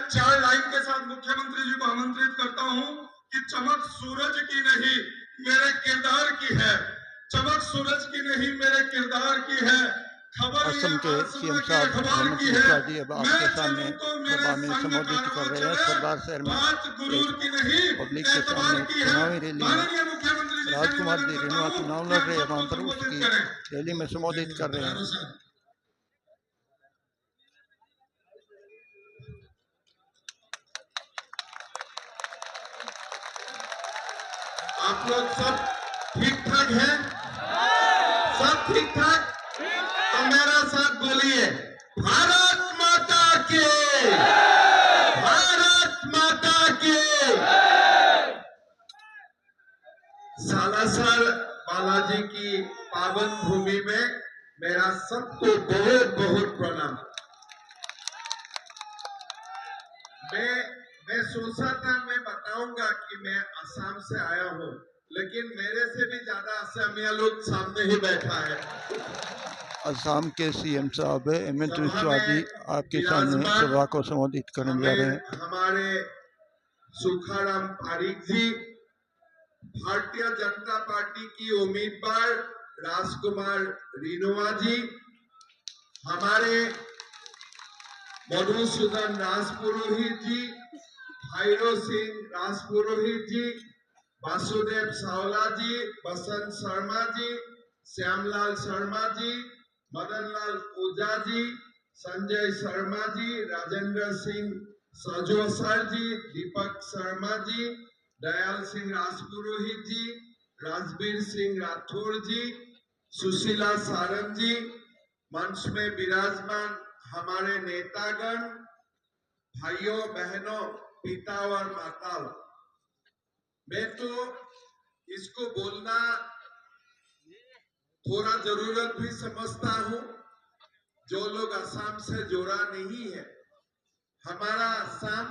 चार लाइन के साथ मुख्यमंत्री जी को आमंत्रित करता हूं कि चमक सूरज की नहीं मेरे किरदार की है, चमक सूरज की नहीं मेरे किरदार की है, खबर ये असम के आसमां सीएम के साहब अखबार हेमंत की है। बिस्वा जी अब मैं आपके सामने चलूं तो मेरे सभा में संग संबोधित कर कारवां रहे हैं। चले, सरदार शहर में बात गुरूर एक की नहीं पब्लिक के एतबार सामने की है। चुनावी रैली में माननीय मुख्यमंत्री जी से राजकुमार निवेदन जी करता रेणुआ हूं चुनाव कि लड़ आप रहे हैं, वहां सबको पर संबोधित उसकी करें। रैली में संबोधित कर रहे हैं। आप लोग सब ठीक ठाक हैं? सब ठीक ठाक? तो मेरा साथ बोलिए, भारत माता की, भारत माता की। सालासर बालाजी की पावन भूमि में मेरा सबको बहुत बहुत प्रणाम। मैं सोचा था मैं बताऊंगा कि मैं असम से आया हूं, लेकिन मेरे से भी ज्यादा असमिया लोग सामने ही बैठा है। असम के सीएम साहब हेमंत सभा बिस्वा जी में आपके सामने विराजमान सभा को संबोधित करने जा रहे हैं। हमारे सुखाराम पारिक जी, भारतीय जनता पार्टी की उम्मीदवार राजकुमार रेणुआ जी, हमारे मधुसूदन राजपुरोहित जी, भैरव सिंह राजपुरोहित जी, वासुदेव सावला जी, बसंत शर्मा जी, श्यामलाल शर्मा जी, मदनलाल ओझा जी, संजय शर्मा जी, राजेंद्र सिंह सजोसर जी, दीपक शर्मा जी, दयाल सिंह राजपुरोहित जी, राजवीर सिंह राठौर जी, सुशीला सारंग जी, मंच में विराजमान हमारे नेतागण, भाइयों बहनों, पिता और माताओं, मैं तो इसको बोलना थोड़ा जरूरत भी समझता हूं। जो लोग असम से जुड़ा नहीं है, हमारा असम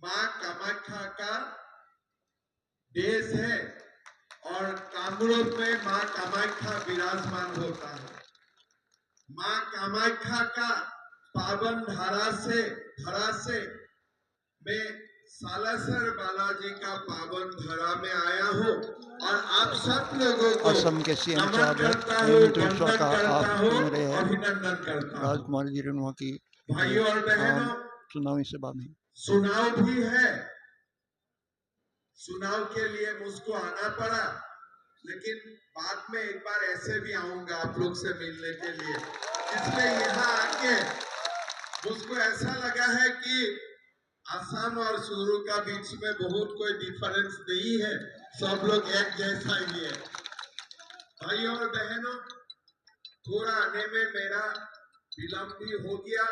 मां कामाख्या का देश है और कामरूप में मां कामाख्या विराजमान होता है। मां कामाख्या का पावन धरा से मैं सालासर बालाजी का पावन धरा में आया हूँ और आप सब लोगों को असम के सीएम नमन साहब करता हूँ, हेमंत बिस्वा वंदन का आप करता हूँ, सुन रहे हैं अभिनंदन करता हूँ। राजकुमार जी रेणुआ की भाइयों और आम बहनों, चुनावी सभा में। चुनाव भी है, चुनाव के लिए मुझको आना पड़ा, लेकिन बाद में एक बार ऐसे भी आऊंगा आप लोग से मिलने के लिए। इसलिए यहाँ आके मुझको ऐसा लगा है कि असम और सुरू का बीच में बहुत कोई डिफरेंस नहीं है, सब लोग एक जैसा ही है। भाइयों और बहनों, थोड़ा आने में मेरा विलंब भी हो गया,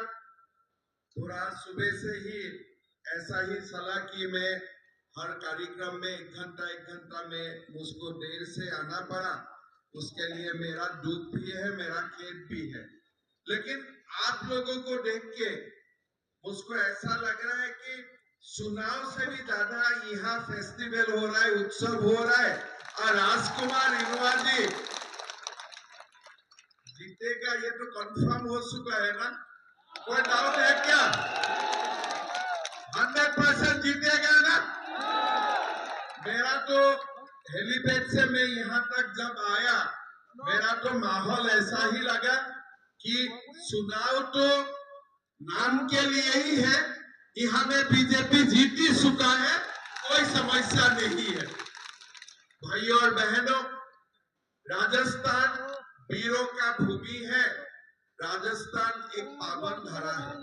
थोड़ा सुबह से ही ऐसा ही सलाह कि मैं हर कार्यक्रम में एक घंटा में मुझको देर से आना पड़ा। उसके लिए मेरा दुख भी है, मेरा खेद भी है, लेकिन आप लोगों को देख के मुझको ऐसा लग रहा है कि चुनाव से भी ज्यादा यहाँ फेस्टिवल हो रहा है, उत्सव हो रहा है। और राजकुमार रेणुआ जी जीतेगा ये तो कंफर्म हो चुका है ना, कोई डाउट है क्या? 100% जीतेगा ना? मेरा तो हेलीपैड से मैं यहाँ तक जब आया, मेरा तो माहौल ऐसा ही लगा कि चुनाव तो नाम के लिए ही है, यहाँ में बीजेपी जीत ही चुका है, कोई समस्या नहीं है। भाइयों और बहनों, राजस्थान वीरों का भूमि है, राजस्थान एक पावन धरा है।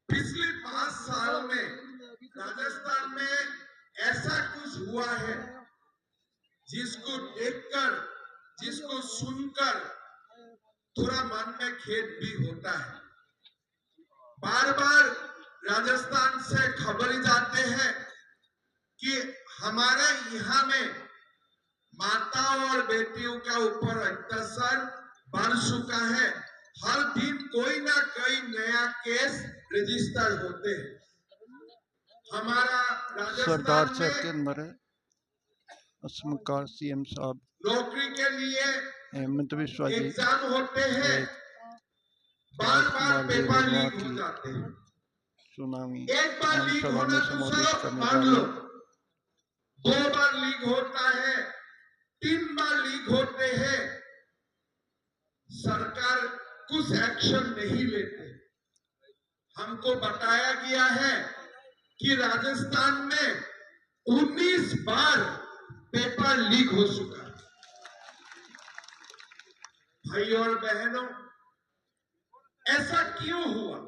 पिछले 5 साल में राजस्थान में ऐसा कुछ हुआ है जिसको देखकर, जिसको सुनकर थोड़ा मन में खेद भी होता है। बार बार राजस्थान से खबर जाते हैं कि हमारे यहाँ में माताओं और बेटियों का ऊपर अत्याचार बढ़ चुका है। हर दिन कोई ना कोई नया केस रजिस्टर होते हैं। हमारा सरदार राजस्थान शहर के में अंदर असम का सीएम साहब नौकरी के लिए हेमंत बिस्वा जी एग्जाम होते हैं, एक बार बार राजकुमार जी पेपर रेणुआ लीक हो की जाते हैं। सुनामी एक बार लीक विधानसभा होना में तो संबोधित चलो करने मान जा लो, रहे हैं। 2 बार लीक होता है, 3 बार लीक होते हैं, सरकार कुछ एक्शन नहीं लेते। हमको बताया गया है कि राजस्थान में 19 बार पेपर लीक हो चुका है। भाइयों और बहनों, ऐसा क्यों हुआ?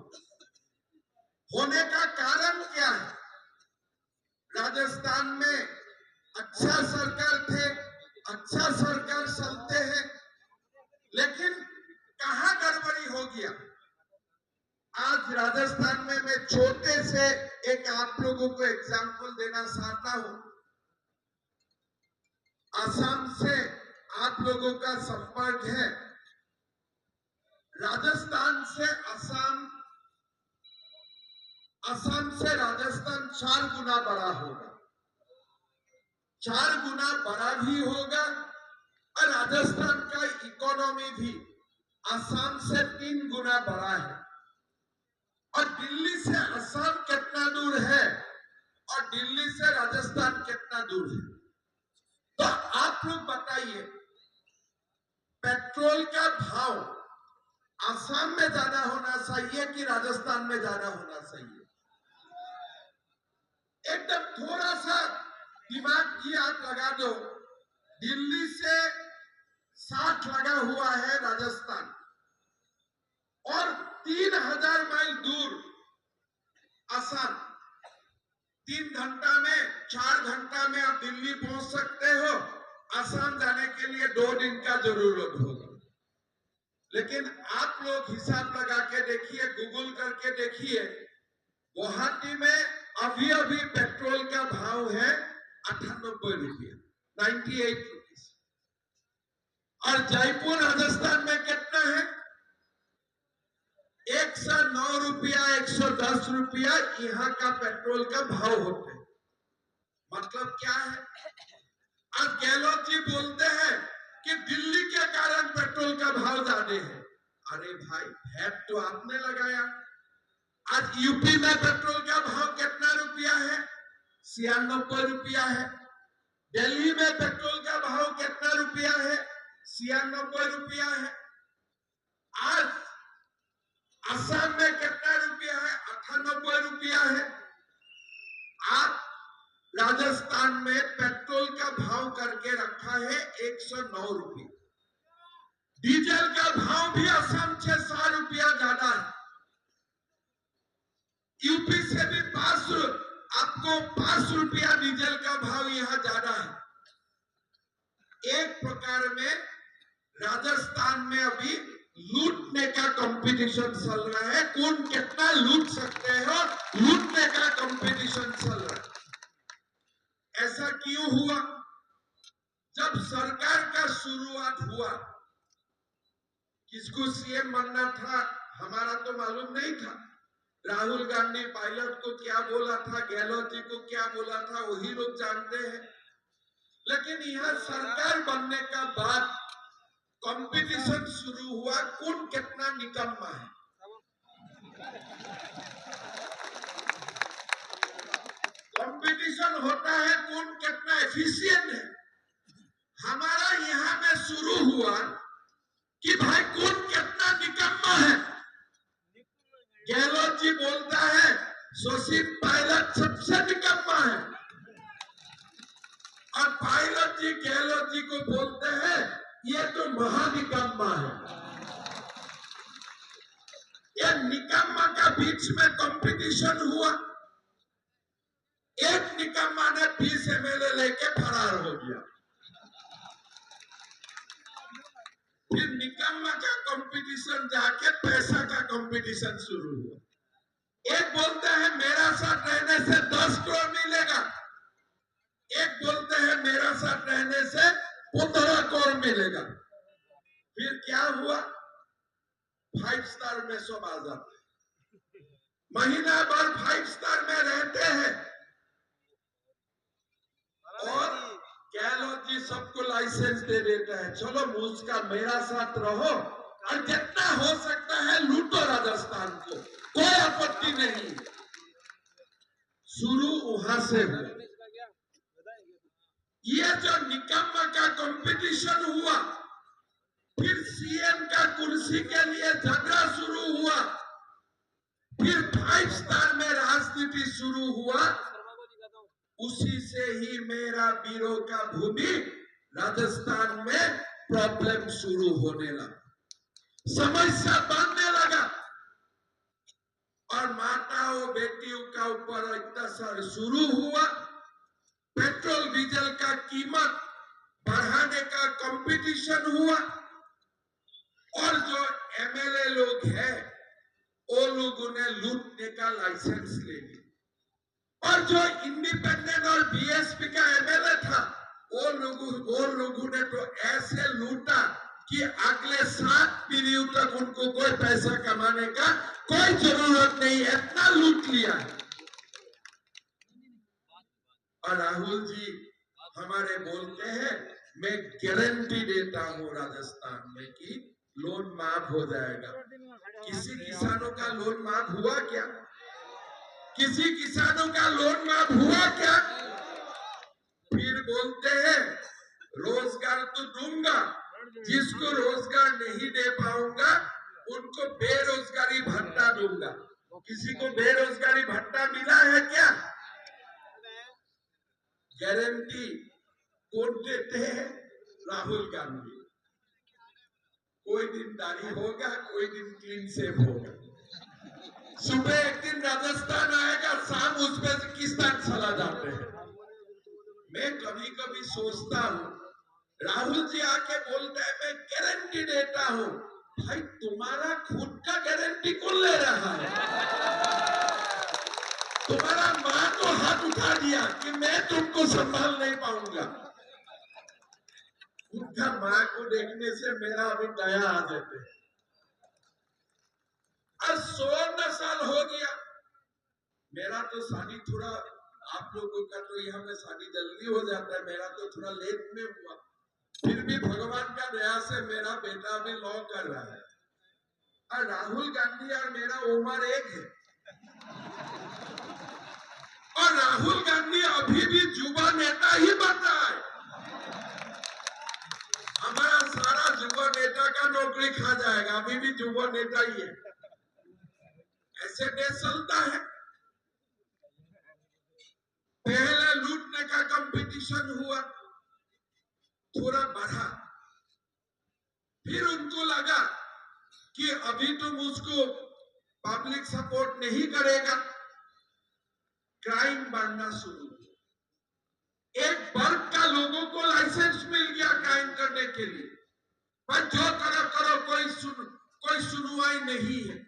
होने का कारण क्या है? राजस्थान में अच्छा सरकार थे, अच्छा सरकार चलते हैं, लेकिन कहां गड़बड़ी हो गया? आज राजस्थान में मैं छोटे से एक आप लोगों को एग्जाम्पल देना चाहता हूं। असम से आप लोगों का संपर्क है। राजस्थान से असम से राजस्थान 4 गुना बड़ा होगा, 4 गुना बड़ा भी होगा, और राजस्थान का इकोनॉमी भी असम से 3 गुना बड़ा है। और दिल्ली से असम कितना दूर है और दिल्ली से राजस्थान कितना दूर है? तो आप लोग बताइए, पेट्रोल का भाव असम में ज्यादा होना चाहिए कि राजस्थान में ज्यादा होना चाहिए? एकदम थोड़ा सा दिमाग की आप लगा दो। दिल्ली से 60 लगा हुआ है राजस्थान, और 3000 माइल दूर असम। 3 घंटा में, 4 घंटा में आप दिल्ली पहुंच सकते हो। असम जाने के लिए 2 दिन का जरूरत होगा। लेकिन आप लोग हिसाब लगा के देखिए, गूगल करके देखिए, गुवाहाटी में अभी अभी पेट्रोल का भाव है 98 रुपया, 98 रुपीज। और जयपुर राजस्थान में कितना है? 109 रुपया, 110 रुपया यहाँ का पेट्रोल का भाव होते हैं। मतलब क्या है? आज गहलोत जी बोलते हैं कि दिल्ली के कारण पेट्रोल का भाव ज्यादा है। अरे भाई, हैट तो आपने लगाया। आज यूपी में पेट्रोल का भाव कितना रुपया है? 96 रुपया है। दिल्ली में पेट्रोल का भाव कितना रुपया है? 96 रुपया है। आज असम में कितना रुपया है? 98 रुपया है। आप राजस्थान में पेट्रोल का भाव करके रखा है 109 रुपये। डीजल का भाव भी असम से 100 रुपया ज्यादा है। यूपी से भी 5 रुपया डीजल का भाव यहां ज्यादा है। एक प्रकार में राजस्थान में अभी लूटने का कंपटीशन चल रहा है। कौन कितना लूट सकते हो, लूटने का कंपटीशन चल रहा है। ऐसा क्यों हुआ? जब सरकार का शुरुआत हुआ, किसको सीएम बनना था हमारा तो मालूम नहीं था। राहुल गांधी पायलट को क्या बोला था, गहलोत जी को क्या बोला था, वही लोग जानते हैं। लेकिन यहां सरकार बनने का बाद कंपटीशन शुरू हुआ, कौन कितना निकम्मा है। कंपटीशन होता है कौन कितना एफिशिएंट है। हमारा यहां में शुरू हुआ कि भाई कौन कितना निकम्मा है। गहलोत जी बोलता है शोषित पायलट सबसे निकम्मा है, और पायलट जी गहलोत जी को बोलते हैं ये तो महानिकम्मा है। ये निकम्मा का बीच में कंपटीशन हुआ। एक निकम्मा ने 20 एमएलए लेके फरार हो गया। फिर निकम्मा का कंपटीशन जाके पैसा का कंपटीशन शुरू हुआ। एक बोलते हैं मेरा साथ रहने से 10 करोड़ मिलेगा, एक बोलते हैं मेरा साथ रहने से 15 करोड़ मिलेगा। फिर क्या हुआ? 5 स्टार में सब आ जाते हैं। महीना भर 5 स्टार में रहते हैं, और गहलोत जी सबको लाइसेंस दे देता है, चलो मुझका मेरा साथ रहो और जितना हो सकता है लूटो राजस्थान को, कोई आपत्ति नहीं। शुरू वहां से हुआ। ये जो निकम्मा का कंपटीशन हुआ, फिर सीएम का कुर्सी के लिए झगड़ा शुरू हुआ, फिर 5 स्टार में राजनीति शुरू हुआ। उसी से ही मेरा वीरों का भूमि राजस्थान में प्रॉब्लम शुरू होने लगा, समस्या बढ़ने लगा और माताओं बेटियों का ऊपर अत्याचार शुरू हुआ। पेट्रोल डीजल का कीमत बढ़ाने का कंपटीशन हुआ और जो एमएलए लोग हैं वो लोगों ने लूटने का लाइसेंस ले लिया और जो इंडिपेंडेंट और बीएसपी का एमएलए था वो लोगों ने तो ऐसे लूटा कि अगले 7 पीढ़ियों तक उनको कोई पैसा कमाने का कोई जरूरत नहीं, इतना लूट लिया। और राहुल जी हमारे बोलते हैं मैं गारंटी देता हूं राजस्थान में कि लोन माफ हो जाएगा। किसी किसानों का लोन माफ हुआ क्या? किसी किसानों का लोन माफ हुआ क्या? फिर बोलते हैं रोजगार तो दूंगा, जिसको रोजगार नहीं दे पाऊंगा उनको बेरोजगारी भत्ता दूंगा। किसी को बेरोजगारी भत्ता मिला है क्या? गारंटी कौन देते हैं? राहुल गांधी। कोई दिन दाढ़ी होगा, कोई दिन क्लीन शेव होगा। सुबह एक दिन राजस्थान आएगा, शाम उसमें से किसान चला जाते हैं। मैं कभी कभी सोचता हूँ राहुल जी आके बोलते हैं मैं गारंटी देता हूँ। भाई तुम्हारा खुद का गारंटी कौन ले रहा है? तुम्हारा माँ तो हाथ उठा दिया कि मैं तुमको संभाल नहीं पाऊंगा। उनका माँ को देखने से मेरा अभी दया आ जाते हैं। आज 16 साल हो गया। मेरा तो शादी थोड़ा, आप लोगों का तो यहाँ में शादी जल्दी हो जाता है, मेरा तो थोड़ा लेट में हुआ। फिर भी भगवान का दया से मेरा बेटा भी लॉ कर रहा है और राहुल गांधी और मेरा उम्र एक है और राहुल गांधी अभी भी युवा नेता ही बन रहा है। हमारा सारा युवा नेता का नौकरी खा जाएगा, अभी भी युवा नेता ही है। ऐसे देश चलता है। पहले लूटने का कंपटीशन हुआ, थोड़ा बढ़ा, फिर उनको लगा कि अभी तुम उसको पब्लिक सपोर्ट नहीं करेगा, क्राइम बढ़ना शुरू। एक वर्ग का लोगों को लाइसेंस मिल गया क्राइम करने के लिए, पर जो करो करो कोई सुनवाई नहीं है।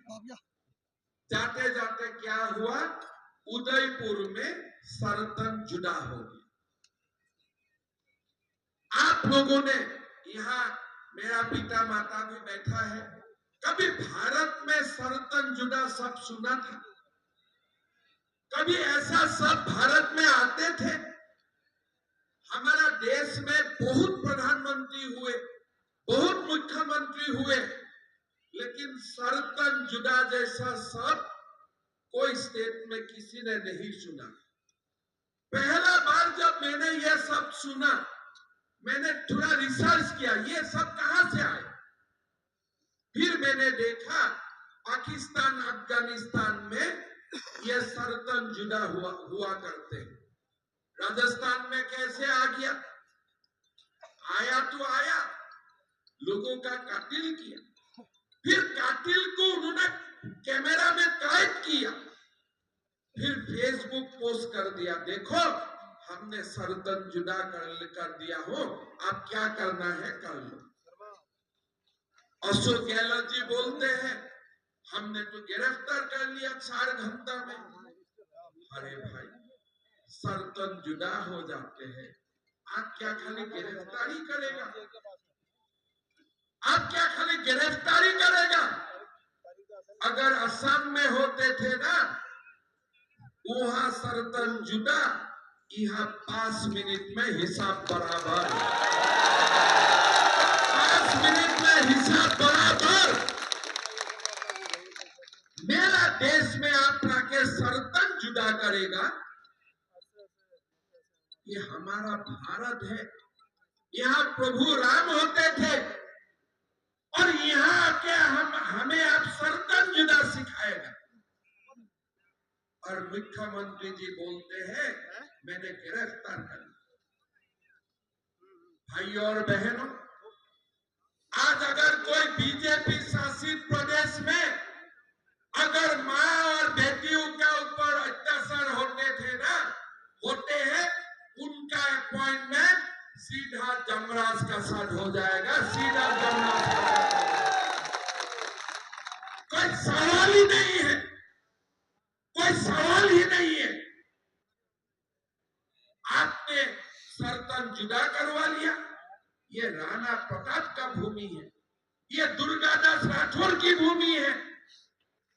जाते जाते क्या हुआ, उदयपुर में सरतन जुदा हो गया। आप लोगों ने यहाँ, मेरा पिता माता भी बैठा है, कभी भारत में सरतन जुदा शब्द सुना था? कभी ऐसा शब्द भारत में आते थे? हमारा देश में बहुत प्रधानमंत्री हुए, बहुत मुख्यमंत्री हुए, लेकिन सरतन जुदा जैसा शब्द कोई स्टेट में किसी ने नहीं सुना। पहला बार जब मैंने यह शब्द सुना, मैंने थोड़ा रिसर्च किया, ये सब कहां से आए। फिर मैंने देखा पाकिस्तान अफगानिस्तान में ये सरतन जुदा हुआ करते हैं। राजस्थान में कैसे आ गया? आया तो आया, लोगों का कातिल किया, फिर कातिल को उन्होंने कैमरा में कैद किया, फिर फेसबुक पोस्ट कर दिया, देखो हमने सरतन जुदा कर दिया हो, आप क्या करना है कर लो। अशोक गहलोत जी बोलते हैं हमने तो गिरफ्तार कर लिया 4 घंटा में। अरे भाई, सरतन जुदा हो जाते हैं, आप क्या खाली गिरफ्तारी करेगा? आप क्या खाली गिरफ्तारी करेगा? अगर असम में होते थे ना, वहां सरतन जुदा, यहाँ 5 मिनट में हिसाब बराबर, 5 मिनट में हिसाब बराबर। मेरा देश में आप आके सरतन जुदा करेगा ये हमारा भारत है, यहाँ प्रभु राम होते थे और यहाँ आके हमें आप सर्तन जुदा सिखाएगा। और मुख्यमंत्री जी बोलते हैं मैंने गिरफ्तार कर लिया। भाइयों और बहनों, आज अगर कोई बीजेपी शासित प्रदेश में अगर माँ और बेटियों के ऊपर अत्याचार होते हैं, उनका अपॉइंटमेंट सीधा जमराज का साथ हो जाएगा, सीधा जमराज का साथ हो जाएगा। कोई सवाल ही नहीं है, कोई सवाल ही नहीं है। आपने सर्तन जुदा करवा लिया। ये राणा प्रताप का भूमि है, ये दुर्गादास राठौर की भूमि है,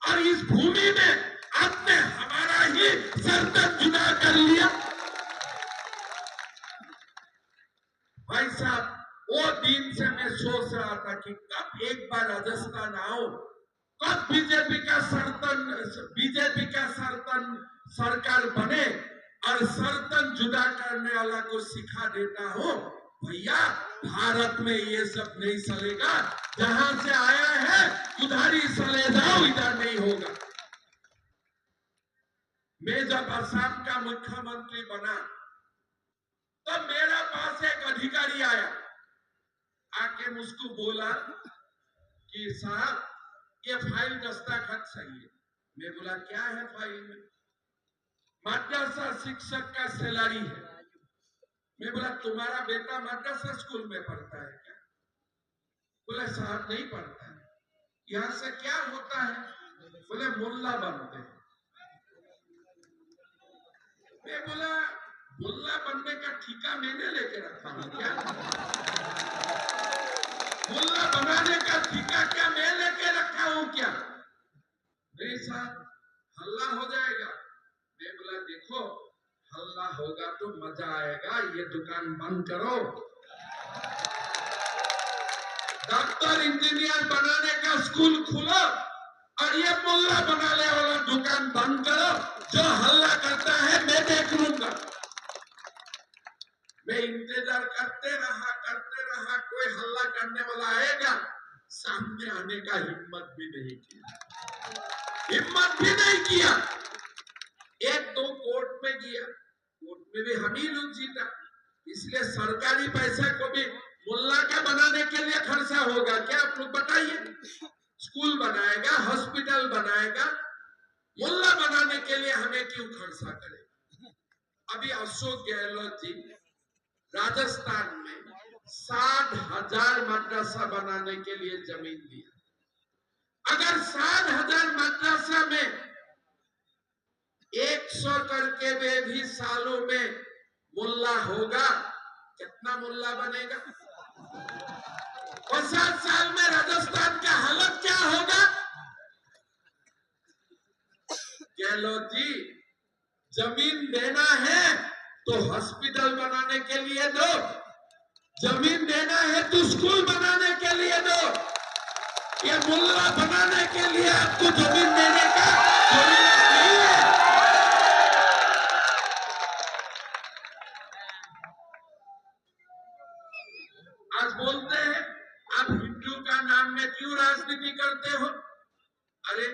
और इस भूमि में आपने हमारा ही सर्तन जुदा कर लिया। भाई साहब, वो दिन से मैं सोच रहा था कि कब एक बार राजस्थान आओ, कब बीजेपी का सर्तन सरकार बने और सर्तन जुदा करने वाला को सिखा देता हो। भैया, भारत में ये सब नहीं चलेगा। जहां से आया है उधर ही चले जाओ, इधर नहीं होगा। मैं जब असम का मुख्यमंत्री बना तब मेरा पास एक अधिकारी आया, आके मुझको बोला कि साहब ये फाइल दस्तखत सही है। मैं बोला क्या है फाइल में? मद्रासा शिक्षक का सैलरी है। मैं बोला तुम्हारा बेटा मद्रासा स्कूल में पढ़ता है क्या? बोला साहब नहीं पढ़ता है। यहाँ से क्या होता है? बोले मुल्ला बनते हैं। मैं बोला मुल्ला बनने का ठेका मैंने लेके रखा हूं क्या? मुल्ला बनाने का ठेका क्या मैं लेके रखा हूं क्या? नहीं साहब, हल्ला हो जाएगा। मैं बोला देखो, हल्ला होगा तो मजा आएगा, ये दुकान बंद करो। डॉक्टर इंजीनियर बनाने का स्कूल खोलो और ये मुल्ला बनाने वाला दुकान बंद करो। जो हल्ला करता है मैं देख लूंगा। मैं इंतजार करते रहा, कोई हल्ला करने वाला आएगा, सामने आने का हिम्मत भी नहीं किया। एक दो कोर्ट में गया, कोर्ट में भी हम ही लोग जीता। इसलिए सरकारी पैसा को भी मुल्ला का बनाने के लिए खर्चा होगा क्या? आप लोग बताइए। स्कूल बनाएगा, हॉस्पिटल बनाएगा, मुल्ला बनाने के लिए हमें क्यों खर्चा करें? अभी अशोक गहलोत जी राजस्थान में 60,000 मदरसा बनाने के लिए जमीन दिया। अगर 60,000 मदरसा में 100 करके में भी सालों में मुल्ला होगा, कितना मुल्ला बनेगा? 50 साल में राजस्थान का हालत क्या होगा? गहलोत जी, जमीन देना है तो हॉस्पिटल बनाने के लिए दो, जमीन देना है तो स्कूल बनाने के लिए दो। ये मुल्ला बनाने के लिए आपको जमीन देने का जरूरत नहीं है। आज बोलते हैं आप हिंदू का नाम में क्यों राजनीति करते हो? अरे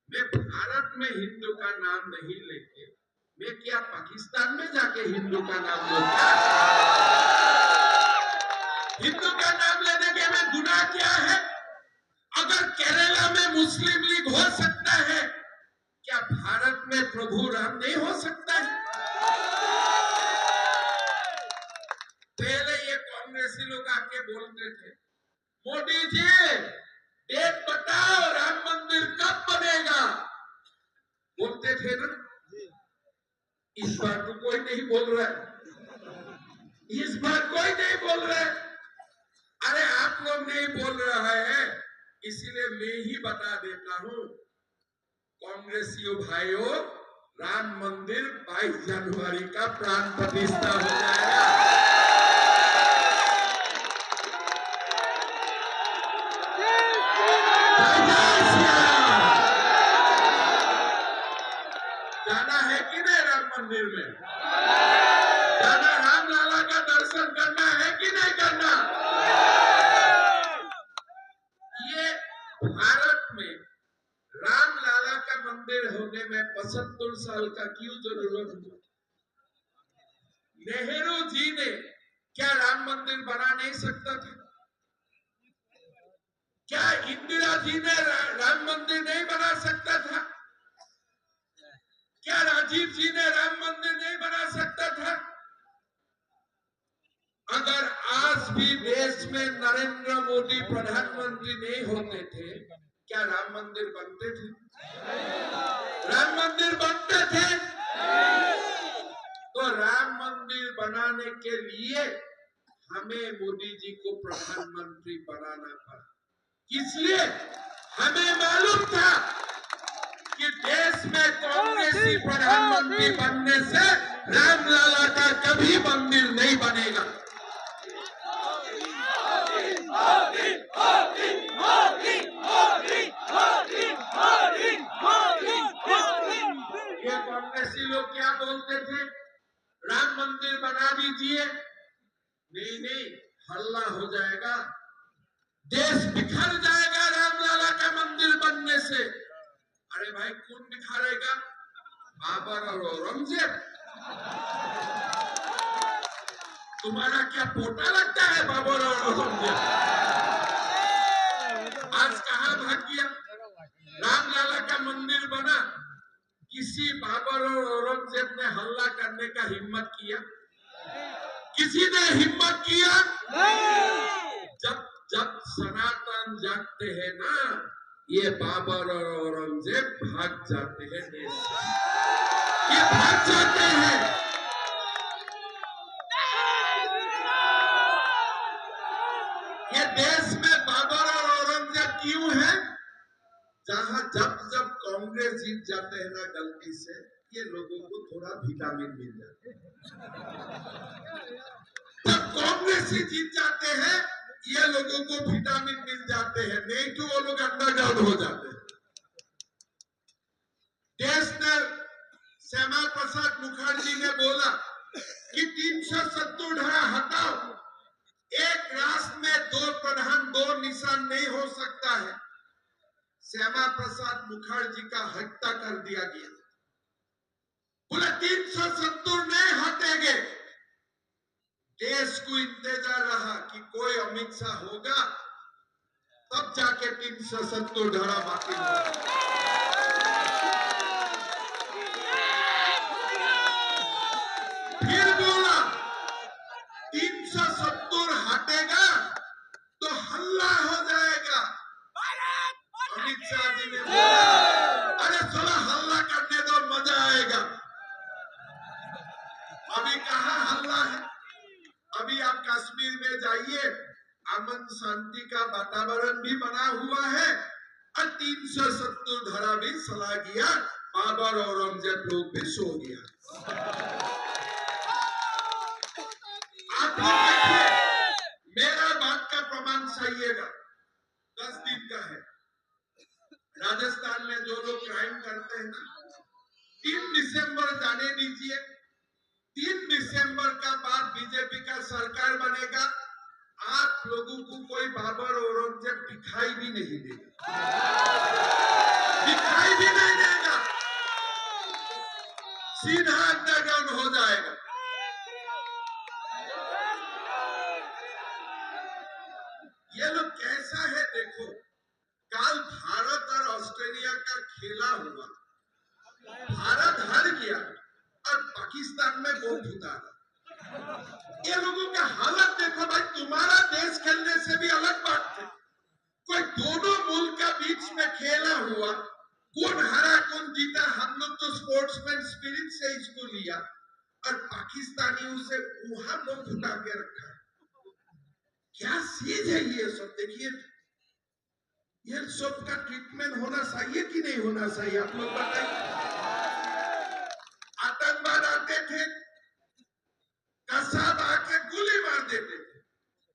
मैं भारत में हिंदू का नाम नहीं लेके मैं क्या पाकिस्तान में जाके हिंदू का नाम लूंगा? हिंदू का नाम लेने के में गुनाह क्या है? अगर केरला में मुस्लिम लीग हो सकता है, क्या भारत में प्रभु राम नहीं हो सकता है? पहले ये कांग्रेसी लोग आके बोलते थे, मोदी जी डेट बताओ, राम मंदिर कब बनेगा? बोलते थे ना। इस बार तो कोई नहीं बोल रहा है, इस बार कोई नहीं बोल रहा है। अरे आप लोग नहीं बोल रहा है, इसीलिए मैं ही बता देता हूं, कांग्रेसियों भाइयों, राम मंदिर 22 जनवरी का प्राण प्रतिष्ठा हो जाएगा। जाना है कि नहीं राम मंदिर में? दादा रामलाला का दर्शन करना है कि नहीं करना? ये भारत में रामलाला का मंदिर होने में 75 साल का क्यों जरूरत हुआ? नेहरू जी ने क्या राम मंदिर बना नहीं सकता था? क्या इंदिरा जी ने राम मंदिर नहीं बना सकता था? क्या राजीव जी ने राम मंदिर नहीं बना सकता था? अगर आज भी देश में नरेंद्र मोदी प्रधानमंत्री नहीं होते थे, क्या राम मंदिर बनते थे? राम मंदिर बनते थे? तो राम मंदिर बनाने के लिए हमें मोदी जी को प्रधानमंत्री बनाना पड़ा। इसलिए हमें मालूम था कि देश में कांग्रेसी प्रधानमंत्री बनने से रामलाला का कभी मंदिर नहीं बनेगा। ये कांग्रेसी लोग क्या बोलते थे? राम मंदिर बना दीजिए। नहीं नहीं, हल्ला हो जाएगा, देश बिखर जाएगा रामलाला का मंदिर बनने से। अरे भाई, कौन बिखारेगा? बाबर और औरंगजेब? तुम्हारा क्या पोटा लगता है बाबर और औरंगजेब? आज कहां भाग गया? रामलाला का मंदिर बना, किसी बाबर और औरंगजेब ने हल्ला करने का हिम्मत किया? किसी ने हिम्मत किया? जब जब सनातन जागते हैं ना, ये बाबर और औरंगजेब भाग जाते हैं देश से। ये भाग जाते हैं। ये देश में बाबर और औरंगजेब क्यों है? जहां जब जब कांग्रेस जीत जाते हैं ना गलती से, ये लोगों को थोड़ा विटामिन मिल जाता है। जब कांग्रेस ही जीत जाते हैं, ये लोगों को विटामिन मिल जाते हैं, नहीं तो वो लोग अंडरग्राउंड हो जाते हैं। देश ने श्यामा प्रसाद मुखर्जी ने बोला कि 370 धारा हटाओ, एक राष्ट्र में दो प्रधान दो निशान नहीं हो सकता है। श्यामा प्रसाद मुखर्जी का हत्या कर दिया गया। बोला 370 नहीं हटेंगे। देश को इंतजार रहा कि कोई अमित शाह होगा, तब जाके 370 धारा बाकी होगा। फिर बोला 370 हटेगा तो हल्ला हो जाएगा। अमित शाह जी ने बोला, अरे थोड़ा हल्ला करने दो, मजा आएगा। अभी कहाँ हल्ला है? अभी आप कश्मीर में जाइए, अमन शांति का वातावरण भी बना हुआ है और 370 धारा भी सला गया। बाबर और औरंगजेब लोग भी सो गया। आप देखिए, मेरा बात का प्रमाण सहिएगा। 10 दिन का है। राजस्थान में जो लोग क्राइम करते हैं ना, 3 दिसंबर जाने दीजिए। 3 दिसंबर का बाद बीजेपी का सरकार बनेगा। आप लोगों को कोई बाबर और औरंगजेब दिखाई भी नहीं देगा, दिखाई भी नहीं देगा, सीधा अंडरग्राउंड हो जाएगा। ये लोग कैसा है देखो, कल भारत और ऑस्ट्रेलिया का खेला हुआ, भारत हार गया और पाकिस्तान में वोट उतारा। ये लोगों का हालत देखो भाई, तुम्हारा देश खेलने से भी अलग बात है। कोई दोनों मुल्क का बीच में खेला हुआ, कौन हारा कौन जीता, हम लोग तो स्पोर्ट्समैन स्पिरिट से इसको लिया और पाकिस्तानियों से वहां मुंह फुटा के रखा। क्या चीज है ये सब? देखिए, ये सब का ट्रीटमेंट होना चाहिए कि नहीं होना चाहिए, आप लोग बताइए। आतंकवाद आते थे, कसाब आके गोली मार देते थे।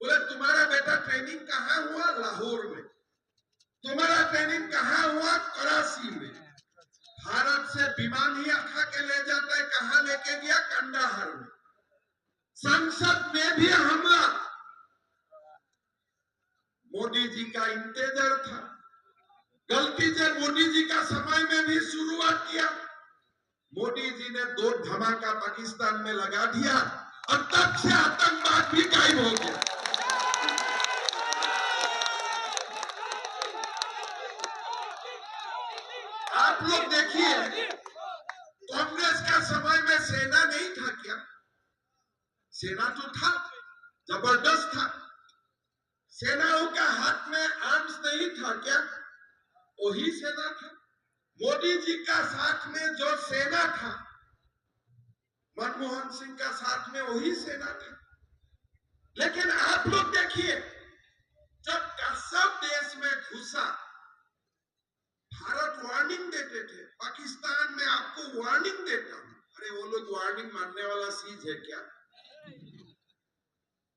बोले तुम्हारा बेटा ट्रेनिंग कहाँ हुआ? लाहौर में। तुम्हारा ट्रेनिंग कहाँ हुआ? कराची में। भारत से विमान ही उठा के ले जाता है, कहाँ लेके गया? कंदाहार में। संसद में भी हमला। मोदी जी का इंतजार था, गलती से मोदी जी का समय में भी शुरुआत किया। मोदी जी ने 2 धमाका पाकिस्तान में लगा दिया और तब से आतंकवाद भी गायब हो गया। आप लोग देखिए, कांग्रेस का समय में सेना नहीं था क्या? सेना तो था, जबरदस्त था। सेनाओं का हाथ में आर्म्स नहीं था क्या? वही सेना था। मोदी जी का साथ में जो सेना था, मनमोहन सिंह का साथ में वही सेना था। लेकिन आप लोग देखिए, जब कसब देश में घुसा, भारत वार्निंग देते थे, पाकिस्तान में आपको वार्निंग देता हूं। अरे वो लोग वार्निंग मानने वाला चीज है क्या?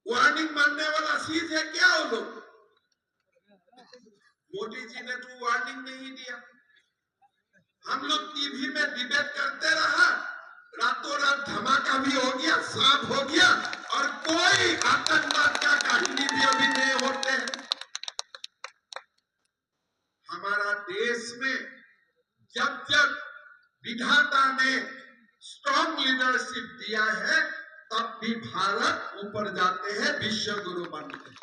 वार्निंग मानने वाला चीज है क्या वो लोग? मोदी जी ने तो वार्निंग नहीं दिया। हम लोग टीवी में डिबेट करते रहा, रातों रात धमाका भी हो गया, सांप हो गया, और कोई आतंकवाद का कहानी भी अभी नहीं होते हैं। हमारा देश में जब जब विधाता ने स्ट्रॉन्ग लीडरशिप दिया है, तब भी भारत ऊपर जाते हैं, विश्व गुरु बनते हैं।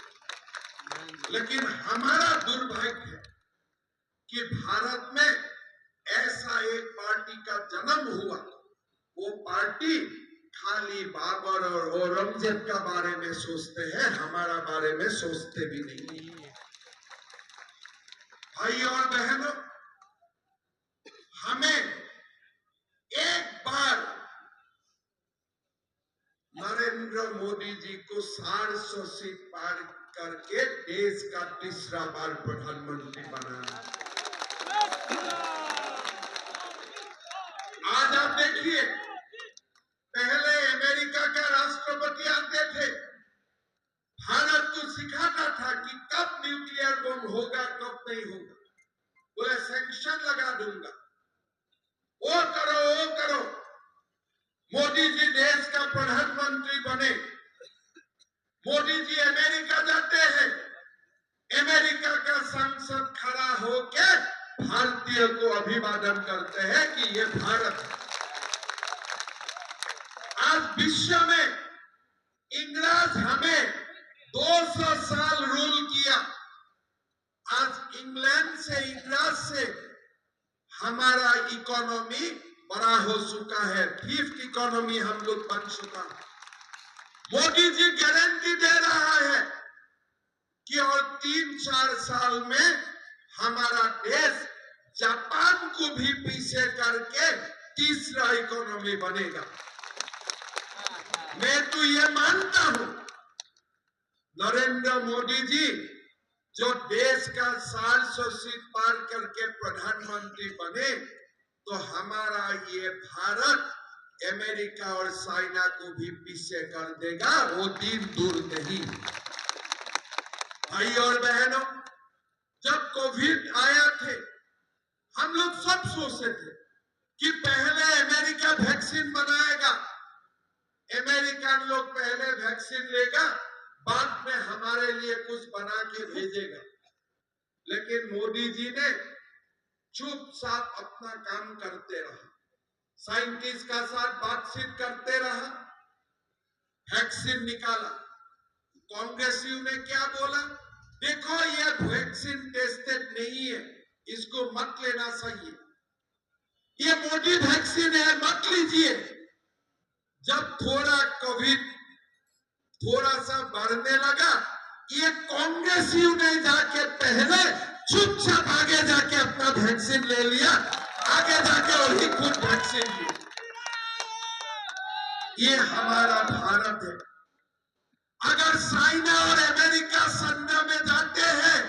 लेकिन हमारा दुर्भाग्य है कि भारत में ऐसा एक पार्टी का जन्म हुआ, वो पार्टी खाली बाबर और औरंगजेब का बारे में सोचते हैं, हमारा बारे में सोचते भी नहीं। भाई और बहनों, हमें एक बार नरेंद्र मोदी जी को 400 सीट पार करके देश का तीसरा बार प्रधानमंत्री बनाना। आज आप देखिए, पहले अमेरिका का राष्ट्रपति आते थे, भारत को सिखाता था कि कब न्यूक्लियर बम होगा, कब नहीं होगा। बोले सैंक्शन लगा दूंगा, वो करो वो करो। मोदी जी देश का प्रधानमंत्री बने, मोदी जी अमेरिका जाते हैं, अमेरिका का संसद खड़ा होके भारतीय को अभिवादन करते हैं कि ये भारत है। आज विश्व में इंग्रज हमें 200 साल रूल किया। आज इंग्लैंड से, इंग्रज से हमारा इकोनॉमी बड़ा हो चुका है, 5th इकोनॉमी हम लोग बन चुका है। मोदी जी गारंटी दे रहा है कि और 3-4 साल में हमारा देश जापान को भी पीछे करके तीसरा इकोनॉमी बनेगा। मैं तो ये मानता हूं, नरेंद्र मोदी जी जो देश का 400 सीट पार करके प्रधानमंत्री बने, तो हमारा ये भारत अमेरिका और चाइना को भी पीछे कर देगा, वो दिन दूर नहीं। भाई और बहनों, जब कोविड आया थे, हम लोग सब सोचते थे कि पहले अमेरिका वैक्सीन बनाएगा, अमेरिकन लोग पहले वैक्सीन लेगा, बाद में हमारे लिए कुछ बना के भेजेगा। लेकिन मोदी जी ने चुपचाप अपना काम करते रहा, साइंटिस्ट का साथ बातचीत करते रहा, वैक्सीन निकाला। कांग्रेसियों ने क्या बोला? देखो ये वैक्सीन टेस्टेड नहीं है, इसको मत लेना चाहिए, ये मोदी वैक्सीन है, मत लीजिए। जब थोड़ा कोविड थोड़ा सा बढ़ने लगा, ये कांग्रेसियों ने जाके पहले चुपचाप आगे जाके अपना वैक्सीन ले लिया, आगे जाके वही खुद वैक्सीन ली। ये हमारा भारत है। अगर चाइना और अमेरिका संघ में जाते हैं,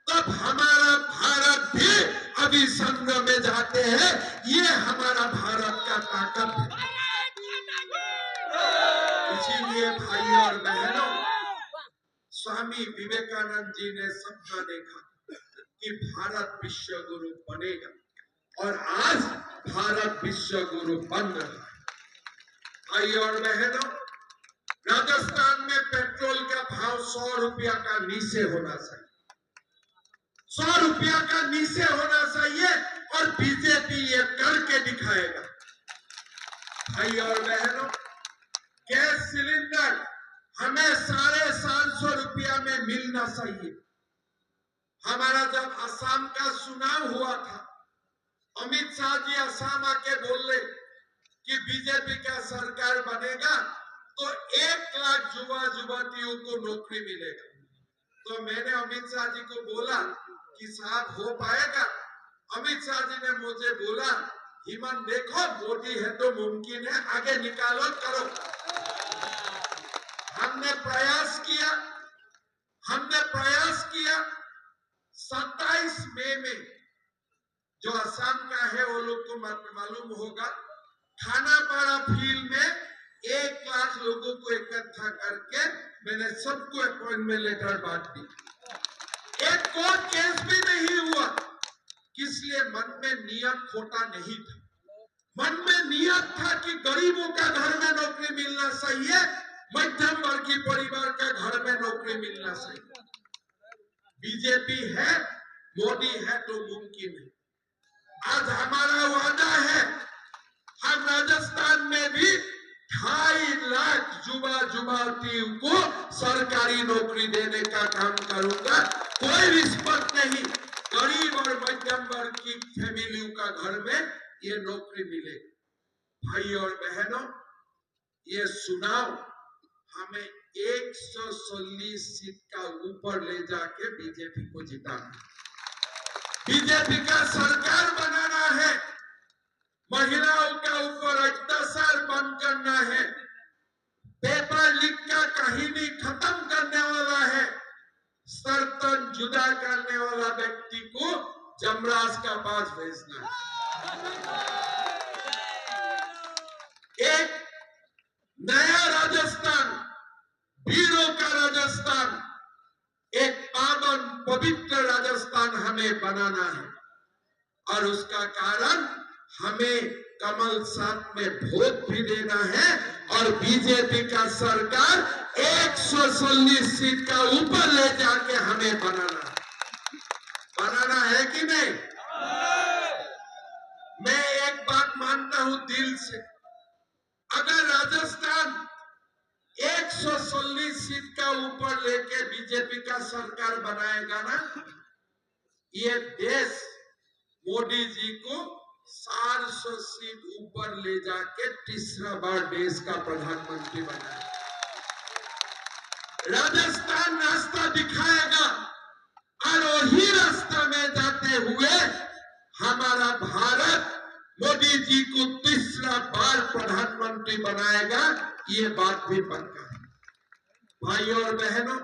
तब हमारा भारत भी अभी संघ में जाते हैं। ये हमारा भारत का ताकत है। इसीलिए भाई और बहनों, स्वामी विवेकानंद जी ने सपना देखा कि भारत विश्व गुरु बनेगा, और आज भारत विश्व गुरु बन रहा है। भाई और बहनों, राजस्थान में पेट्रोल का भाव 100 रुपया का नीचे होना चाहिए, 100 रुपया का नीचे होना चाहिए और बीजेपी ये करके दिखाएगा। भाई और बहनों, गैस सिलेंडर हमें 750 रुपया में मिलना चाहिए। हमारा जब असम का चुनाव हुआ था, अमित शाह जी असम आके बोले कि बीजेपी का सरकार बनेगा तो 1 लाख युवा युवतियों को नौकरी मिलेगा। तो मैंने अमित शाह जी को बोला कि साहब हो पाएगा? अमित शाह जी ने मुझे बोला, हिमन देखो मोदी है तो मुमकिन है, आगे निकालो करो। हमने प्रयास किया 27 मई में, जो असम का है वो लोग को मालूम होगा, खानापाड़ा फील्ड में 1 लाख लोगों को इकट्ठा करके मैंने सबको अपॉइंटमेंट लेटर बांट दी। एक कोर्ट केस भी नहीं हुआ, इसलिए मन में नियत खोटा नहीं था। मन में नियत था कि गरीबों का घर में नौकरी मिलना चाहिए, मध्यम वर्गीय परिवार का घर में नौकरी मिलना चाहिए। बीजेपी है, मोदी है तो मुमकिन है। आज हमारा वादा है, हम राजस्थान में भी 2.5 लाख युवा युवतियों को सरकारी नौकरी देने का काम करूंगा। कोई रिश्वत नहीं, गरीब और मध्यम वर्ग की फैमिलियों का घर में ये नौकरी मिले। भाई और बहनों, ये चुनाव हमें 140 सीट का ऊपर ले जाके बीजेपी को जिताना, बीजेपी का सरकार बनाना है, महिलाओं का ऊपर अत्याचार बंद करना है, पेपर लीक का कहानी खत्म करने वाला है, सर्तन जुदा करने वाला व्यक्ति को जमराज का पास भेजना है। एक नया राजस्थान, वीरों का राजस्थान, एक पावन पवित्र राजस्थान हमें बनाना है और उसका कारण हमें कमल साथ में वोट भी देना है और बीजेपी का सरकार 140 सीट का ऊपर ले जाके हमें बनाना है कि नहीं? मैं एक बात मानता हूं दिल से, अगर राजस्थान 140 सीट का ऊपर लेके बीजेपी का सरकार बनाएगा ना, ये देश मोदी जी को 400 सीट ऊपर ले जाके तीसरा बार देश का प्रधानमंत्री बनाएगा। राजस्थान रास्ता दिखाएगा और वही रास्ता में जाते हुए हमारा भारत मोदी जी को तीसरा बार प्रधानमंत्री बनाएगा, ये बात भी पक्का है। भाई और बहनों,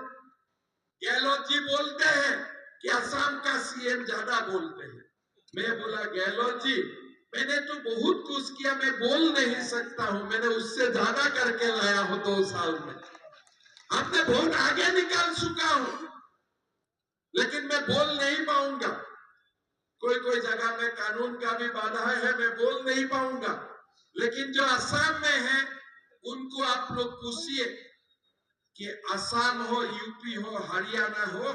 गहलोत जी बोलते हैं कि असम का सीएम ज्यादा बोलते हैं। मैं बोला, गहलोत जी मैंने तो बहुत कुछ किया, मैं बोल नहीं सकता हूं, मैंने उससे ज्यादा करके लाया हूं 2 साल में। आपने बहुत आगे निकाल चुका हूं, लेकिन मैं बोल नहीं पाऊंगा। कोई जगह में कानून का भी बाधा है, मैं बोल नहीं पाऊंगा। लेकिन जो असम में है उनको आप लोग पूछिए कि असम हो, यूपी हो, हरियाणा हो,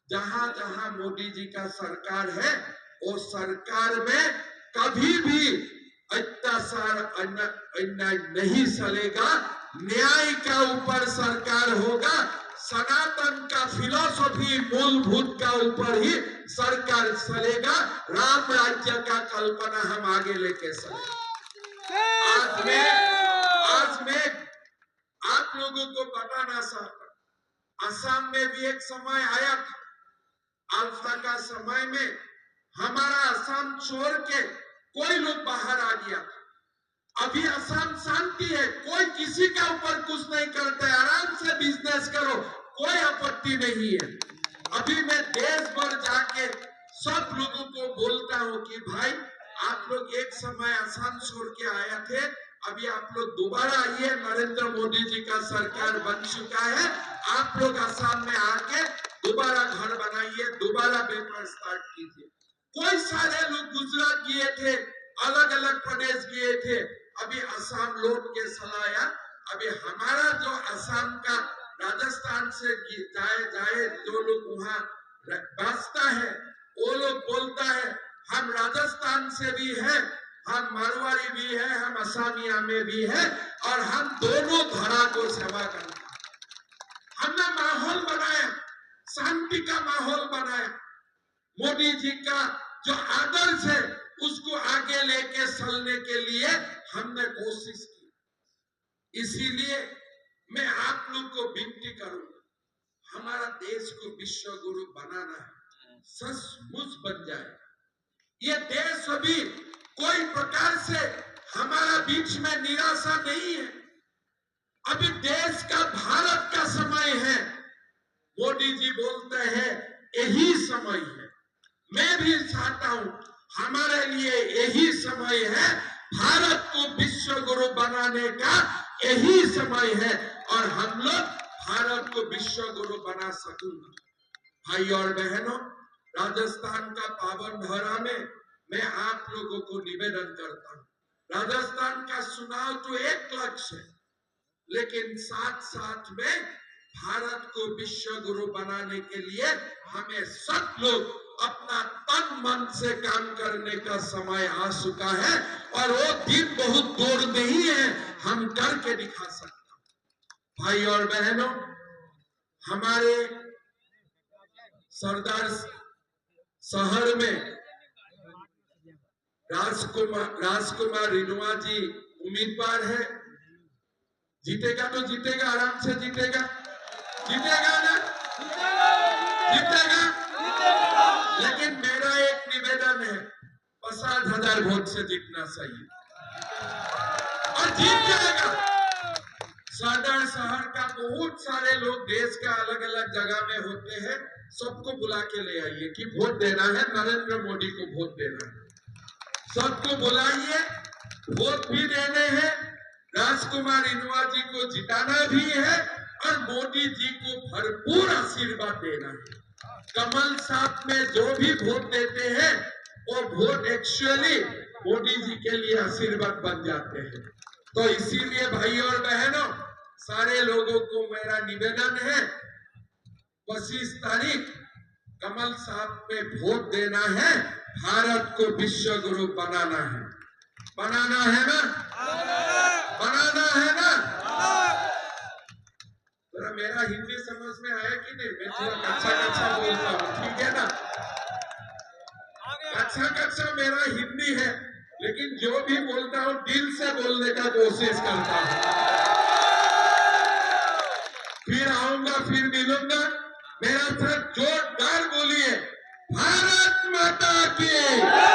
जहां जहां मोदी जी का सरकार है, वो सरकार में कभी भी अत्याचार अन्याय नहीं चलेगा, न्याय का ऊपर सरकार होगा, सनातन का फिलॉसफी मूलभूत का ऊपर ही सरकार चलेगा, राम राज्य का कल्पना हम आगे लेके चलेंगे। आज मैं आप लोगों को बताना चाहता, असम में भी एक समय आया था, अल्फा का समय में हमारा असम छोड़ के कोई लोग बाहर आ गया था। अभी असम शांति है, कोई किसी का ऊपर कुछ नहीं करता है, आराम से बिजनेस करो, कोई आपत्ति नहीं है। अभी मैं देश भर जाके सब लोगों को बोलता हूं कि भाई आप लोग एक समय असम छोड़ के आए थे, अभी आप लोग दोबारा आइए, नरेंद्र मोदी जी का सरकार बन चुका है, आप लोग असम में आके दोबारा घर बनाइए, दोबारा व्यापार स्टार्ट कीजिए। कोई सारे लोग गुजरात गए थे, अलग अलग प्रदेश गए थे, अभी असम लौट के चलाया, अभी हमारा जो असम का राजस्थान से जाए जो लोग वहां बसता है, वो लोग बोलता है हम राजस्थान से भी है, हम मारवाड़ी भी है, हम असमिया में भी है, और हम दोनों धड़ा को सेवा करते हैं। हमने माहौल बनाया, शांति का माहौल बनाया। मोदी जी का जो आदर्श है उसको आगे लेके चलने के लिए हमने कोशिश की। इसीलिए मैं आप लोग को विनती करूंगा, हमारा देश को विश्व गुरु बनाना है, सचमुच बन जाए। ये देश अभी कोई प्रकार से हमारा बीच में निराशा नहीं है। अभी देश का, भारत का समय है। मोदी जी बोलते हैं यही समय है। मैं भी चाहता हूं हमारे लिए यही समय है, भारत को विश्व गुरु बनाने का यही समय है, और हम लोग भारत को विश्व गुरु बना सकूंगा। भाई और बहनों, राजस्थान का पावन धरा में मैं आप लोगों को निवेदन करता हूं, राजस्थान का चुनाव तो एक लक्ष्य है, लेकिन साथ साथ में भारत को विश्व गुरु बनाने के लिए हमें सब लोग अपना तन मन से काम करने का समय आ चुका है, और वो दिन बहुत दूर नहीं है, हम करके दिखा सकते हैं। भाई और बहनों, हमारे सरदार शहर में राजकुमार रिनुआ जी उम्मीदवार है। जीतेगा तो जीतेगा, आराम से जीतेगा, जीतेगा ना, जीतेगा। लेकिन मेरा एक निवेदन है, 50,000 वोट से जीतना चाहिए, और जीत जाएगा। सरदार शहर का बहुत सारे लोग देश का अलग अलग जगह में होते हैं, सबको बुला के ले आइए कि वोट देना है, नरेंद्र मोदी को वोट देना है। सबको बुलाइए, वोट भी देने हैं, राजकुमार रिनुआ जी को जिताना भी है, और मोदी जी को भरपूर आशीर्वाद देना है। कमल साथ में जो भी वोट देते हैं वो वोट एक्चुअली मोदी जी के लिए आशीर्वाद बन जाते हैं। तो इसीलिए भाई और बहनों, सारे लोगों को मेरा निवेदन है, 25 तारीख कमल साथ में वोट देना है, भारत को विश्व गुरु बनाना है। बनाना है ना, बनाना है ना। जरा मेरा हिंदी समझ में आया कि नहीं? मैं थोड़ा कच्चा बोलता हूँ, ठीक है ना? कच्चा मेरा हिंदी है, लेकिन जो भी बोलता हूँ दिल से बोलने का कोशिश करता हूँ। फिर आऊंगा, फिर मिलूंगा। मेरा साथ जोरदार बोलिए, भारत माता की।